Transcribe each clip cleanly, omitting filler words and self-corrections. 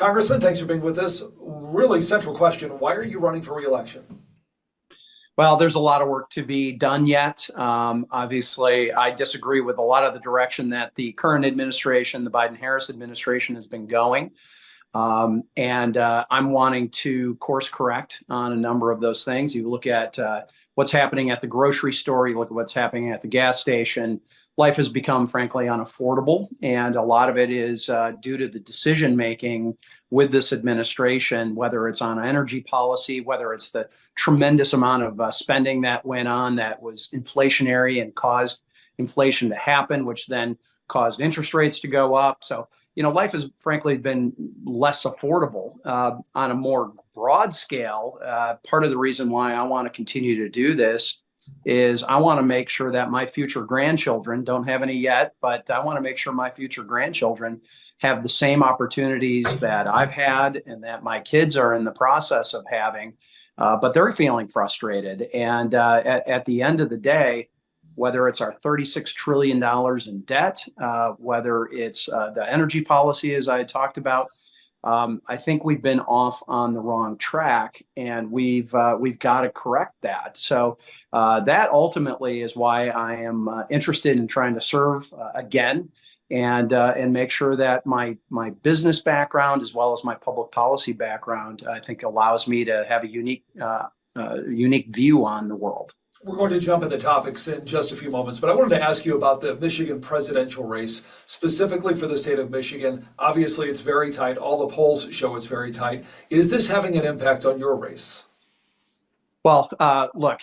Congressman, thanks for being with us. Really central question. Why are you running for re-election? Well, there's a lot of work to be done yet. Obviously, I disagree with a lot of the direction that the current administration, the Biden-Harris administration, has been going. I'm wanting to course correct on a number of those things. You look at what's happening at the grocery store, you look at what's happening at the gas station. Life has become, frankly, unaffordable. And a lot of it is due to the decision making with this administration, whether it's on energy policy, whether it's the tremendous amount of spending that went on that was inflationary and caused inflation to happen, which then caused interest rates to go up. So, life has frankly been less affordable on a more broad scale. Part of the reason why I want to continue to do this is I want to make sure that my future grandchildren, don't have any yet, but I want to make sure my future grandchildren have the same opportunities that I've had and that my kids are in the process of having, but they're feeling frustrated. And at the end of the day, whether it's our $36 trillion in debt, whether it's the energy policy, as I talked about, I think we've been off on the wrong track, and we've got to correct that. So that ultimately is why I am interested in trying to serve again, and make sure that my business background as well as my public policy background, I think, allows me to have a unique view on the world. We're going to jump into topics in just a few moments, but I wanted to ask you about the Michigan presidential race, specifically for the state of Michigan. Obviously, it's very tight. All the polls show it's very tight. Is this having an impact on your race? Well, look,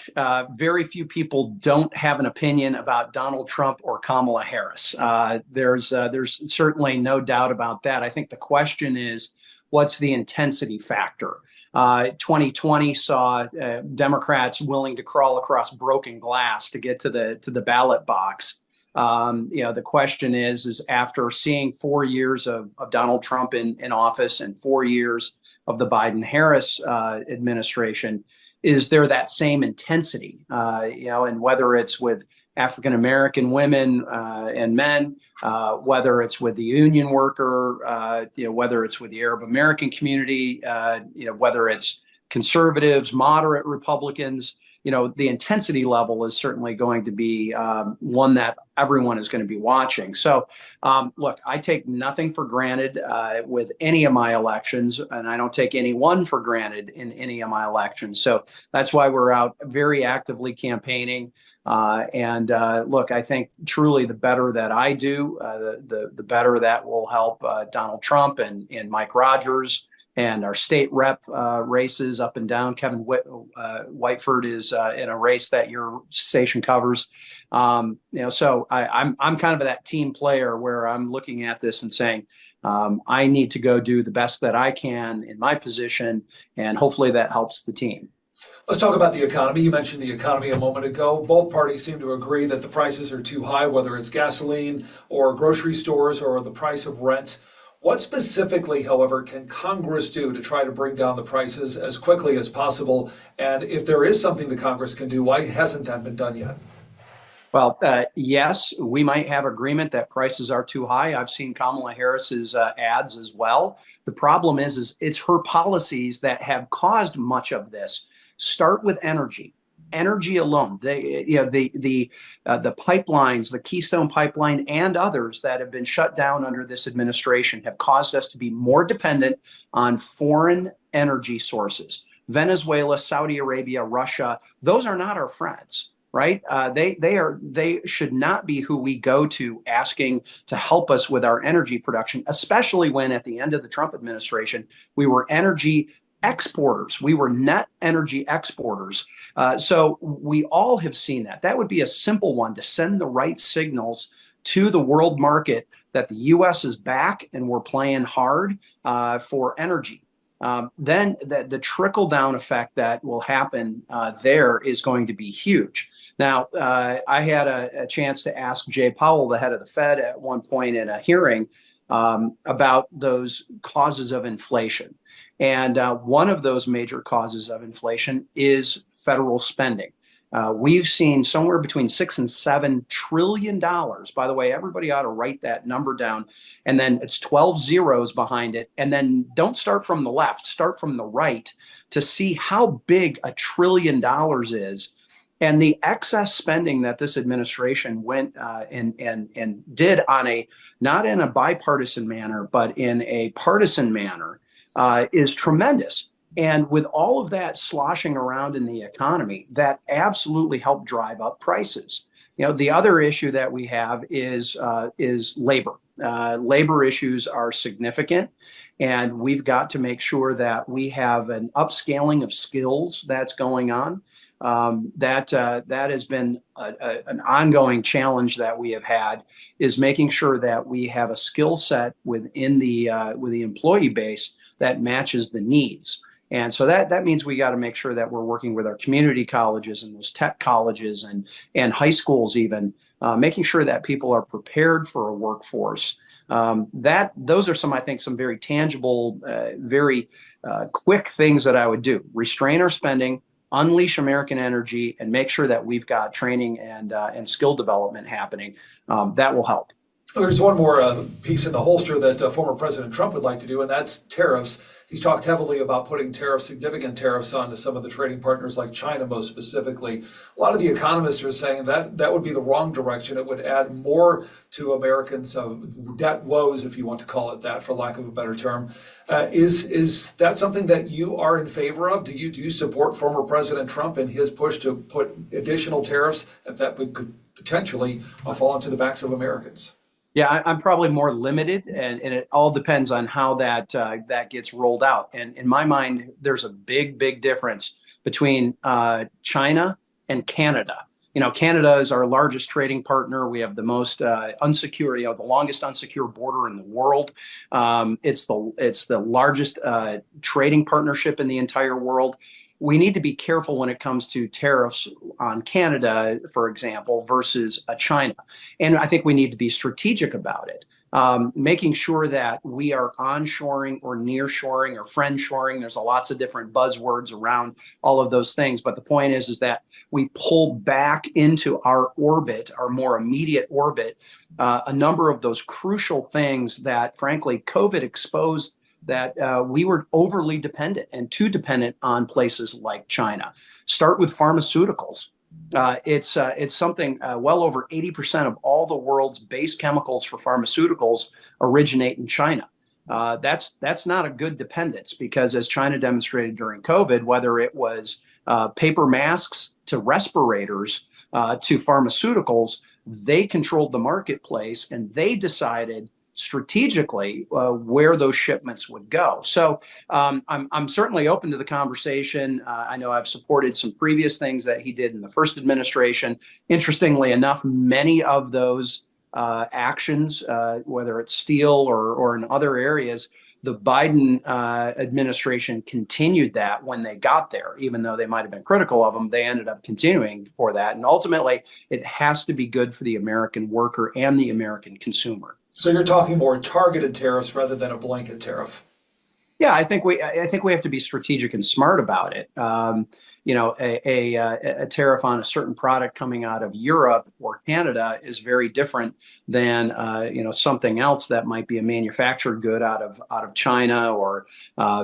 very few people don't have an opinion about Donald Trump or Kamala Harris. There's certainly no doubt about that. I think the question is, what's the intensity factor? 2020 saw Democrats willing to crawl across broken glass to get to the ballot box. The question is after seeing 4 years of Donald Trump in office and 4 years of the Biden-Harris administration, is there that same intensity? And whether it's with African American women and men, whether it's with the union worker, whether it's with the Arab American community, whether it's conservatives, moderate Republicans, the intensity level is certainly going to be one that everyone is going to be watching. So, look, I take nothing for granted with any of my elections, and I don't take anyone for granted in any of my elections. So that's why we're out very actively campaigning. Look, I think truly the better that I do, the better that will help Donald Trump and Mike Rogers and our state rep races up and down. Kevin Whiteford is in a race that your station covers. So I'm kind of that team player where I'm looking at this and saying, I need to go do the best that I can in my position, and hopefully that helps the team. Let's talk about the economy. You mentioned the economy a moment ago. Both parties seem to agree that the prices are too high, whether it's gasoline or grocery stores or the price of rent. What specifically, however, can Congress do to try to bring down the prices as quickly as possible? And if there is something the Congress can do, why hasn't that been done yet? Well, yes, we might have agreement that prices are too high. I've seen Kamala Harris's ads as well. The problem is it's her policies that have caused much of this. Start with energy. Energy alone, the pipelines, the Keystone Pipeline and others that have been shut down under this administration have caused us to be more dependent on foreign energy sources. Venezuela, Saudi Arabia, Russia, those are not our friends, right? They should not be who we go to asking to help us with our energy production, especially when at the end of the Trump administration, we were energy exporters. We were net energy exporters. So we all have seen that. That would be a simple one to send the right signals to the world market that the U.S. is back and we're playing hard for energy. Then the trickle down effect that will happen there is going to be huge. Now, I had a chance to ask Jay Powell, the head of the Fed, at one point in a hearing about those causes of inflation. And one of those major causes of inflation is federal spending. We've seen somewhere between $6 and $7 trillion. By the way, everybody ought to write that number down. And then it's 12 zeros behind it. And then don't start from the left, start from the right to see how big $1 trillion is. And the excess spending that this administration went and did on a, not in a bipartisan manner, but in a partisan manner, is tremendous. And with all of that sloshing around in the economy, that absolutely helped drive up prices. The other issue that we have is labor. Labor issues are significant, and we've got to make sure that we have an upscaling of skills that's going on. That has been an ongoing challenge that we have had, is making sure that we have a skill set within the employee base that matches the needs. And so that means we got to make sure that we're working with our community colleges and those tech colleges and high schools even, making sure that people are prepared for a workforce. Those are I think some very tangible, very quick things that I would do. Restrain our spending, unleash American energy, and make sure that we've got training and skill development happening. That will help. There's one more piece in the holster that former President Trump would like to do, and that's tariffs. He's talked heavily about putting significant tariffs onto some of the trading partners like China, most specifically. A lot of the economists are saying that that would be the wrong direction. It would add more to Americans' debt woes, if you want to call it that, for lack of a better term. Is that something that you are in favor of? Do you support former President Trump in his push to put additional tariffs that could potentially fall onto the backs of Americans? Yeah, I'm probably more limited, and it all depends on how that gets rolled out. And in my mind, there's a big difference between China and Canada. Canada is our largest trading partner. We have the most unsecure, the longest unsecure border in the world. It's the largest trading partnership in the entire world. We need to be careful when it comes to tariffs on Canada, for example, versus China. And I think we need to be strategic about it, making sure that we are onshoring or nearshoring or friendshoring. There's lots of different buzzwords around all of those things. But the point is that we pull back into our orbit, our more immediate orbit, a number of those crucial things that, frankly, COVID exposed, that we were overly dependent and too dependent on places like China. Start with pharmaceuticals. It's something well over 80% of all the world's base chemicals for pharmaceuticals originate in China. That's not a good dependence, because as China demonstrated during COVID, whether it was paper masks to respirators to pharmaceuticals, they controlled the marketplace and they decided strategically where those shipments would go. So I'm certainly open to the conversation. I know I've supported some previous things that he did in the first administration. Interestingly enough, many of those actions, whether it's steel or in other areas, the Biden administration continued that when they got there. Even though they might have been critical of them, they ended up continuing for that. And ultimately, it has to be good for the American worker and the American consumer. So you're talking more targeted tariffs rather than a blanket tariff? Yeah, I think we have to be strategic and smart about it. A tariff on a certain product coming out of Europe or Canada is very different than something else that might be a manufactured good out of China or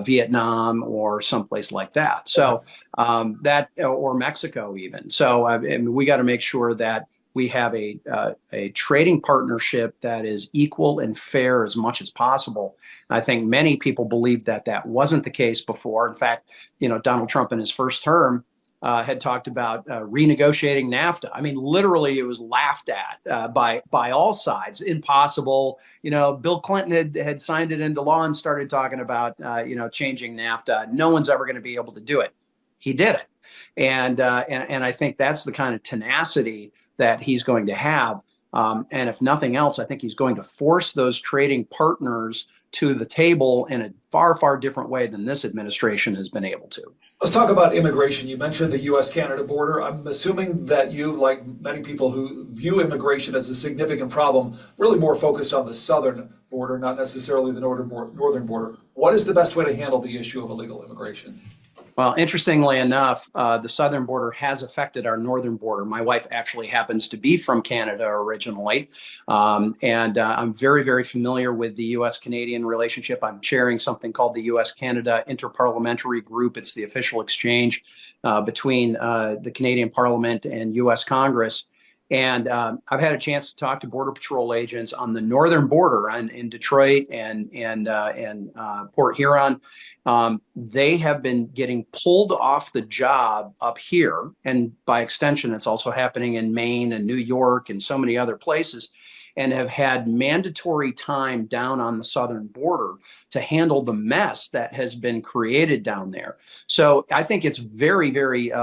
Vietnam or someplace like that. So or Mexico even. So we got to make sure that we have a trading partnership that is equal and fair as much as possible. I think many people believe that wasn't the case before. In fact, Donald Trump in his first term had talked about renegotiating NAFTA. I mean, literally, it was laughed at by all sides. Impossible. Bill Clinton had signed it into law and started talking about changing NAFTA. No one's ever going to be able to do it. He did it, and I think that's the kind of tenacity that he's going to have. And if nothing else, I think he's going to force those trading partners to the table in a far different way than this administration has been able to. Let's talk about immigration. You mentioned the U.S.-Canada border. I'm assuming that you, like many people who view immigration as a significant problem, really more focused on the southern border, not necessarily the northern border. What is the best way to handle the issue of illegal immigration? Well, interestingly enough, the southern border has affected our northern border. My wife actually happens to be from Canada originally, and I'm very, very familiar with the U.S.-Canadian relationship. I'm chairing something called the U.S.-Canada Interparliamentary Group. It's the official exchange between the Canadian Parliament and U.S. Congress. And I've had a chance to talk to Border Patrol agents on the northern border in Detroit and Port Huron. They have been getting pulled off the job up here, and by extension, it's also happening in Maine and New York and so many other places, and have had mandatory time down on the southern border to handle the mess that has been created down there. So I think it's very, very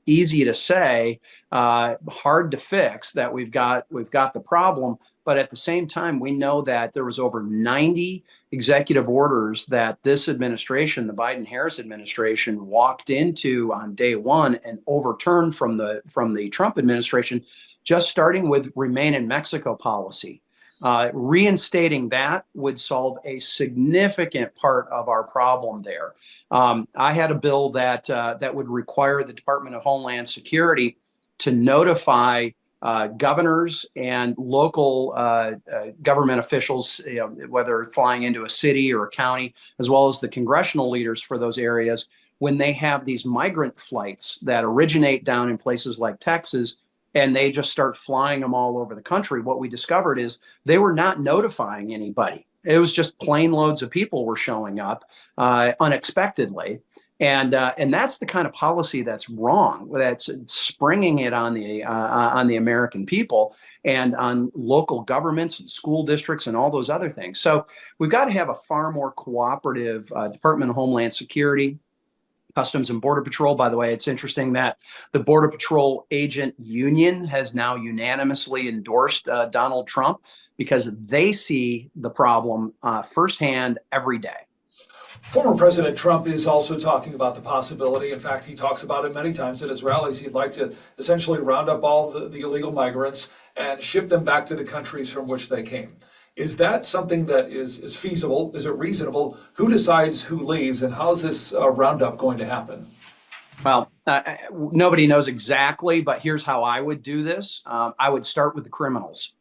easy to say, hard to fix that we've got the problem. But at the same time, we know that there was over 90 executive orders that this administration, the Biden-Harris administration, walked into on day one and overturned from the Trump administration, just starting with Remain in Mexico policy. Reinstating that would solve a significant part of our problem there. I had a bill that would require the Department of Homeland Security to notify governors and local government officials, whether flying into a city or a county, as well as the congressional leaders for those areas, when they have these migrant flights that originate down in places like Texas, and they just start flying them all over the country. What we discovered is they were not notifying anybody. It was just plane loads of people were showing up unexpectedly. And that's the kind of policy that's wrong. That's springing it on the American people and on local governments and school districts and all those other things. So we've got to have a far more cooperative Department of Homeland Security, Customs and Border Patrol. By the way, it's interesting that the Border Patrol Agent Union has now unanimously endorsed Donald Trump because they see the problem firsthand every day. Former President Trump is also talking about the possibility, in fact, he talks about it many times at his rallies, he'd like to essentially round up all the illegal migrants and ship them back to the countries from which they came. Is that something that is feasible? Is it reasonable? Who decides who leaves, and how is this roundup going to happen? Well, nobody knows exactly, but here's how I would do this. I would start with the criminals.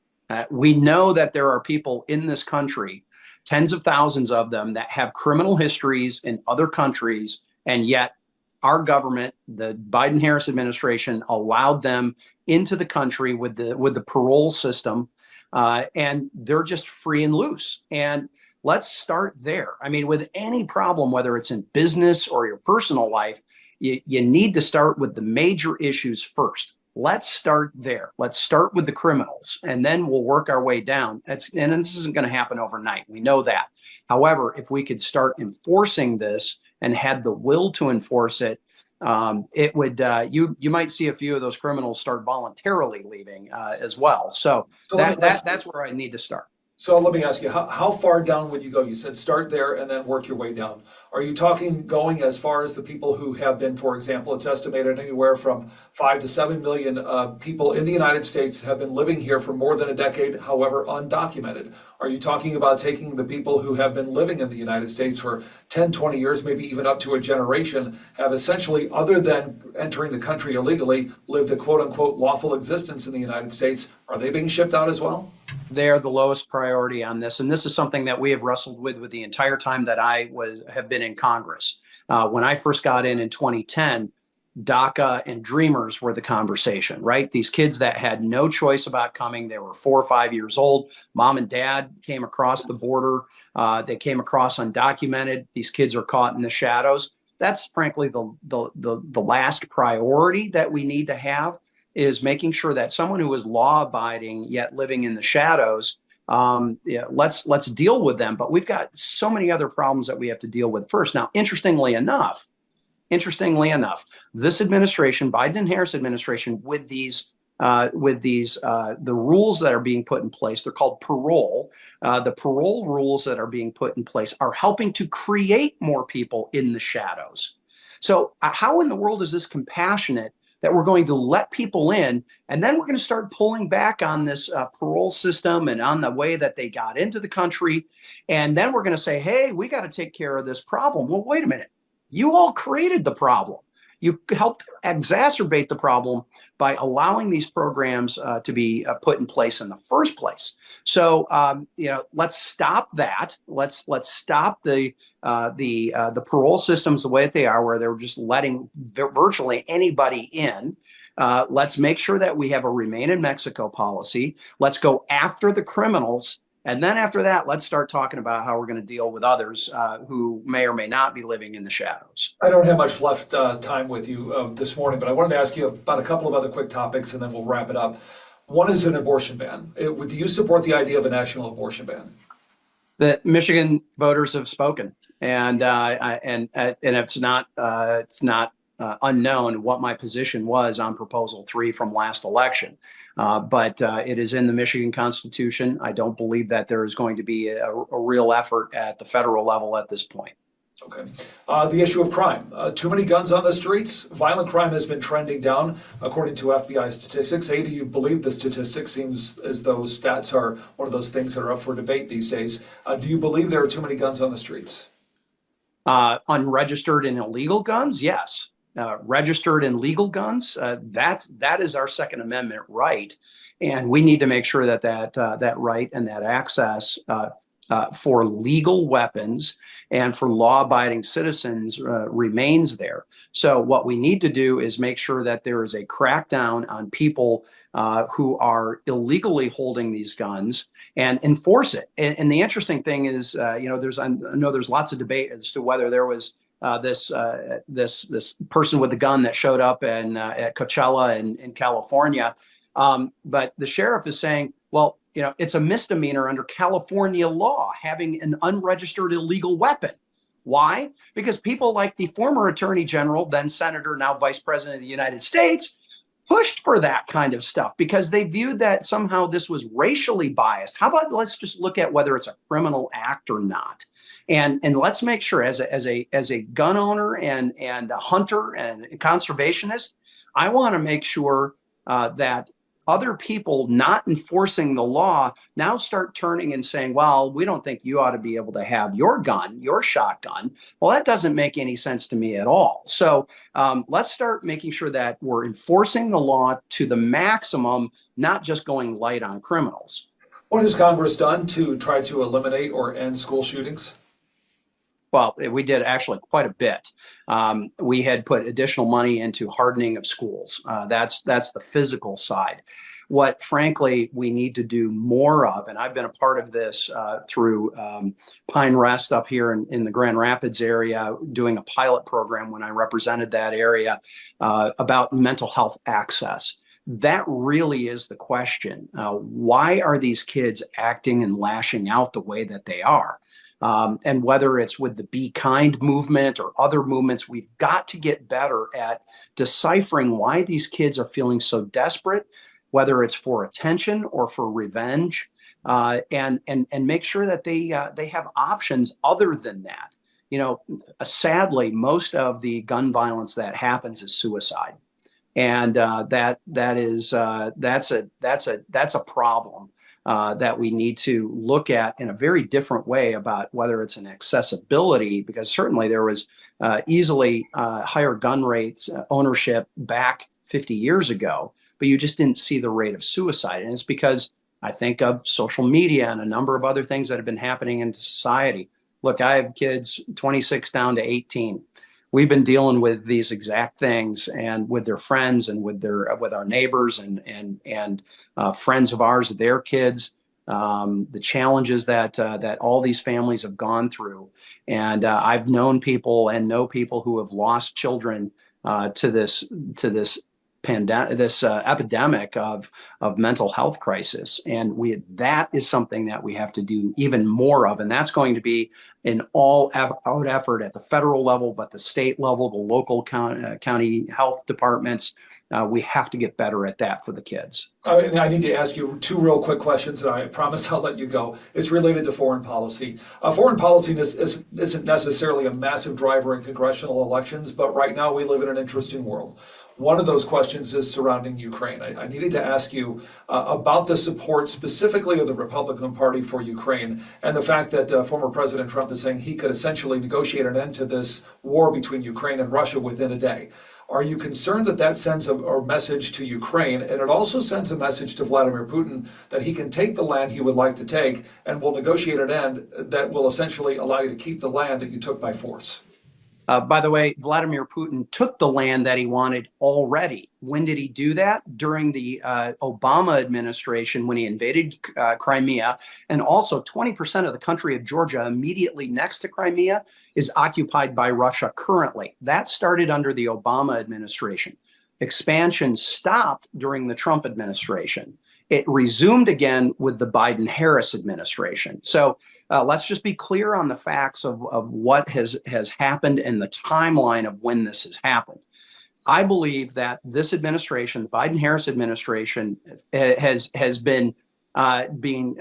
We know that there are people in this country, tens of thousands of them, that have criminal histories in other countries, and yet our government, the Biden-Harris administration, allowed them into the country with the parole system. And they're just free and loose. And let's start there. I mean, with any problem, whether it's in business or your personal life, you need to start with the major issues first. Let's start there. Let's start with the criminals, and then we'll work our way down. And this isn't going to happen overnight. We know that. However, if we could start enforcing this and had the will to enforce it, it would you might see a few of those criminals start voluntarily leaving as well. So that's where I need to start. So let me ask you, how far down would you go? You said start there and then work your way down. Are you talking going as far as the people who have been, for example, it's estimated anywhere from 5 to 7 million people in the United States have been living here for more than a decade, however, undocumented? Are you talking about taking the people who have been living in the United States for 10, 20 years, maybe even up to a generation, have essentially, other than entering the country illegally, lived a quote unquote lawful existence in the United States? Are they being shipped out as well? They are the lowest priority on this. And this is something that we have wrestled with the entire time that I have been in Congress. When I first got in 2010, DACA and Dreamers were the conversation, right? These kids that had no choice about coming. They were 4 or 5 years old. Mom and dad came across the border. They came across undocumented. These kids are caught in the shadows. That's frankly the last priority that we need to have, is making sure that someone who is law-abiding yet living in the shadows, let's deal with them. But we've got so many other problems that we have to deal with first. Now, interestingly enough, this administration, Biden and Harris administration, with the rules that are being put in place, they're called parole. The parole rules that are being put in place are helping to create more people in the shadows. So how in the world is this compassionate that we're going to let people in, and then we're going to start pulling back on this parole system and on the way that they got into the country, and then we're going to say, hey, we got to take care of this problem? Well, wait a minute. You all created the problem. You helped exacerbate the problem by allowing these programs to be put in place in the first place. So, let's stop that. Let's stop the parole systems the way that they are, where they're just letting virtually anybody in. Let's make sure that we have a remain in Mexico policy. Let's go after the criminals. And then after that, let's start talking about how we're going to deal with others who may or may not be living in the shadows. I don't have much left time with you this morning, but I wanted to ask you about a couple of other quick topics and then we'll wrap it up. One is an abortion ban. Do you support the idea of a national abortion ban? The Michigan voters have spoken, and it's not unknown what my position was on Proposal 3 from last election. But it is in the Michigan Constitution. I don't believe that there is going to be a real effort at the federal level at this point. Okay. The issue of crime. Too many guns on the streets. Violent crime has been trending down, according to FBI statistics. Do you believe the statistics? Seems as though stats are one of those things that are up for debate these days. Do you believe there are too many guns on the streets? Unregistered and illegal guns, yes. Registered and legal guns, that is our Second Amendment right, and we need to make sure that that right and that access for legal weapons and for law-abiding citizens remains there. So what we need to do is make sure that there is a crackdown on people who are illegally holding these guns and enforce it. And the interesting thing is, I know there's lots of debate as to whether there was this person with a gun that showed up at Coachella in California. But the sheriff is saying, well, it's a misdemeanor under California law having an unregistered illegal weapon. Why? Because people like the former attorney general, then senator, now vice president of the United States, pushed for that kind of stuff because they viewed that somehow this was racially biased. How about let's just look at whether it's a criminal act or not. And let's make sure as a gun owner and a hunter and a conservationist, I want to make sure that other people not enforcing the law now start turning and saying, well, we don't think you ought to be able to have your gun, your shotgun. Well, that doesn't make any sense to me at all. So let's start making sure that we're enforcing the law to the maximum, not just going light on criminals. What has Congress done to try to eliminate or end school shootings? Well, we did actually quite a bit. We had put additional money into hardening of schools. That's the physical side. What, frankly, we need to do more of, and I've been a part of this through Pine Rest up here in the Grand Rapids area, doing a pilot program when I represented that area about mental health access. That really is the question. Why are these kids acting and lashing out the way that they are? And whether it's with the Be Kind movement or other movements, we've got to get better at deciphering why these kids are feeling so desperate, whether it's for attention or for revenge, and make sure that they have options other than that. Sadly, most of the gun violence that happens is suicide, and that's a problem. That we need to look at in a very different way about whether it's an accessibility, because certainly there was easily higher gun rates, ownership back 50 years ago, but you just didn't see the rate of suicide. And it's because I think of social media and a number of other things that have been happening in society. Look, I have kids 26 down to 18. We've been dealing with these exact things and with their friends and with our neighbors and friends of ours, their kids, the challenges that all these families have gone through. And I've known people and know people who have lost children to this epidemic of mental health crisis, and that is something that we have to do even more of, and that's going to be an all-out effort at the federal level, but the state level, the local county health departments, we have to get better at that for the kids. I need to ask you two real quick questions, and I promise I'll let you go. It's related to foreign policy. Foreign policy isn't necessarily a massive driver in congressional elections, but right now we live in an interesting world. One of those questions is surrounding Ukraine. I needed to ask you about the support specifically of the Republican Party for Ukraine and the fact that former President Trump is saying he could essentially negotiate an end to this war between Ukraine and Russia within a day. Are you concerned that that sends a message to Ukraine, and it also sends a message to Vladimir Putin that he can take the land he would like to take and will negotiate an end that will essentially allow you to keep the land that you took by force? By the way, Vladimir Putin took the land that he wanted already. When did he do that? During the Obama administration, when he invaded Crimea. And also 20% of the country of Georgia immediately next to Crimea is occupied by Russia currently. That started under the Obama administration. Expansion stopped during the Trump administration. It resumed again with the Biden-Harris administration. So let's just be clear on the facts of what has happened and the timeline of when this has happened. I believe that this administration, the Biden-Harris administration, has been being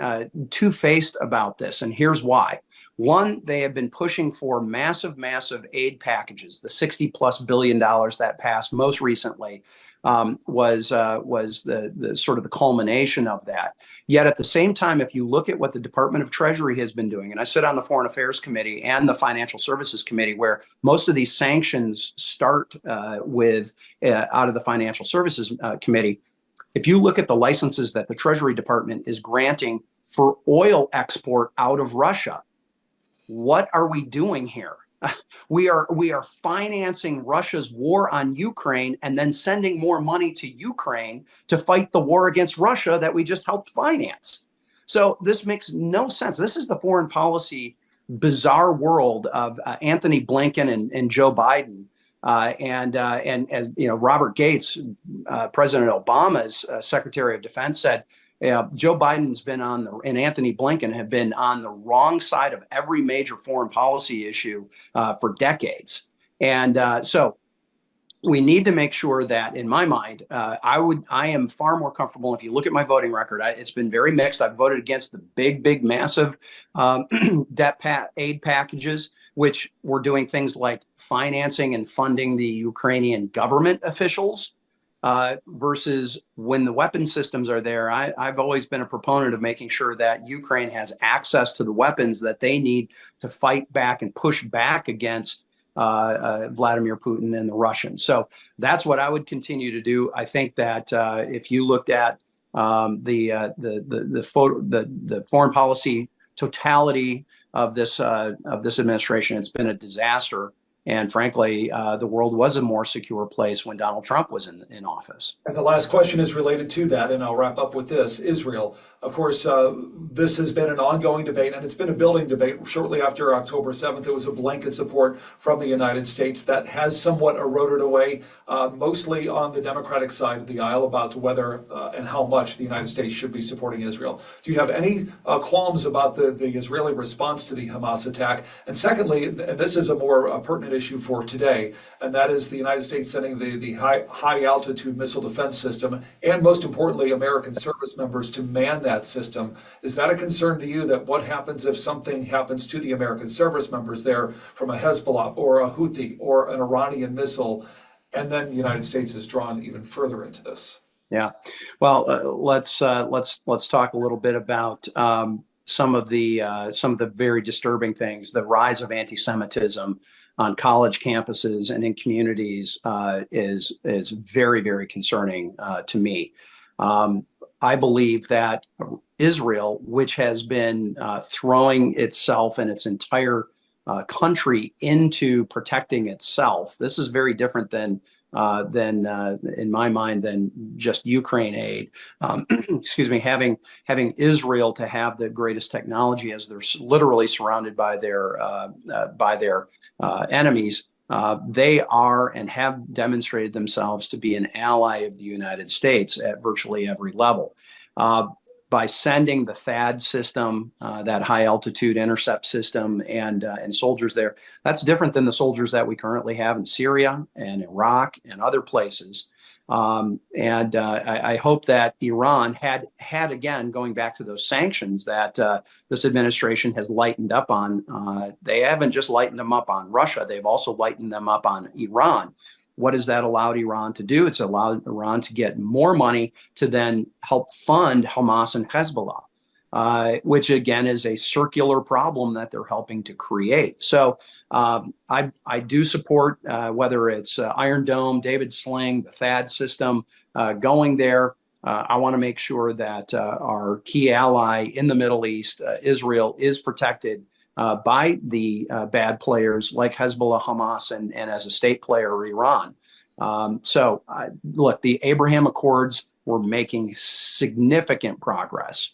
two-faced about this, and here's why. One, they have been pushing for massive aid packages. The $60+ billion that passed most recently was the sort of the culmination of that. Yet at the same time, if you look at what the Department of Treasury has been doing, and I sit on the Foreign Affairs Committee and the Financial Services Committee, where most of these sanctions start with out of the Financial Services Committee. If you look at the licenses that the Treasury Department is granting for oil export out of Russia, what are we doing here? We are financing Russia's war on Ukraine and then sending more money to Ukraine to fight the war against Russia that we just helped finance. So this makes no sense. This is the foreign policy bizarre world of Anthony Blinken and Joe Biden. And as you know, Robert Gates, President Obama's Secretary of Defense, said, Joe Biden's been and Anthony Blinken have been on the wrong side of every major foreign policy issue for decades. And so we need to make sure that, in my mind, I am far more comfortable. If you look at my voting record, it's been very mixed. I've voted against the big, massive aid packages, which were doing things like financing and funding the Ukrainian government officials. Versus when the weapon systems are there. I've always been a proponent of making sure that Ukraine has access to the weapons that they need to fight back and push back against Vladimir Putin and the Russians. So that's what I would continue to do. I think that if you looked at the foreign policy totality of this administration, it's been a disaster. And frankly, the world was a more secure place when Donald Trump was in office. And the last question is related to that, and I'll wrap up with this. Israel. Of course, this has been an ongoing debate, and it's been a building debate. Shortly after October 7th, there was a blanket support from the United States that has somewhat eroded away, mostly on the Democratic side of the aisle, about whether and how much the United States should be supporting Israel. Do you have any qualms about the Israeli response to the Hamas attack? And secondly, and this is a more pertinent issue for today, and that is the United States sending the high altitude missile defense system, and most importantly, American service members to man that system. Is that a concern to you, that what happens if something happens to the American service members there from a Hezbollah or a Houthi or an Iranian missile, and then the United States is drawn even further into this? Yeah, well, let's talk a little bit about some of the very disturbing things. The rise of anti-Semitism on college campuses and in communities is very, very concerning to me. I believe that Israel, which has been throwing itself and its entire country into protecting itself, this is very different than in my mind, than just Ukraine aid. Excuse me, having Israel to have the greatest technology as they're literally surrounded by their enemies. They are and have demonstrated themselves to be an ally of the United States at virtually every level. By sending the THAAD system, that high altitude intercept system, and soldiers there, that's different than the soldiers that we currently have in Syria and Iraq and other places. I hope that Iran had again, going back to those sanctions that this administration has lightened up on. They haven't just lightened them up on Russia; they've also lightened them up on Iran. What has that allowed Iran to do? It's allowed Iran to get more money to then help fund Hamas and Hezbollah, which again is a circular problem that they're helping to create. So I do support whether it's Iron Dome, David Sling, the THAAD system going there. I want to make sure that our key ally in the Middle East, Israel, is protected by the bad players like Hezbollah, Hamas, and as a state player, Iran. Look, the Abraham Accords were making significant progress.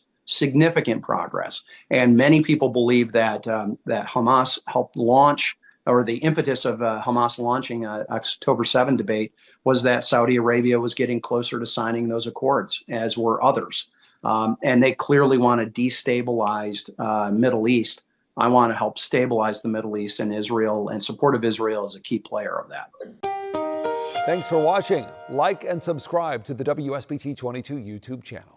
And many people believe that that Hamas helped launch, or the impetus of Hamas launching October 7 debate was that Saudi Arabia was getting closer to signing those accords, as were others. And they clearly want a destabilized Middle East. I want to help stabilize the Middle East, and Israel and support of Israel is a key player of that. Thanks for watching. Like and subscribe to the WSBT 22 YouTube channel.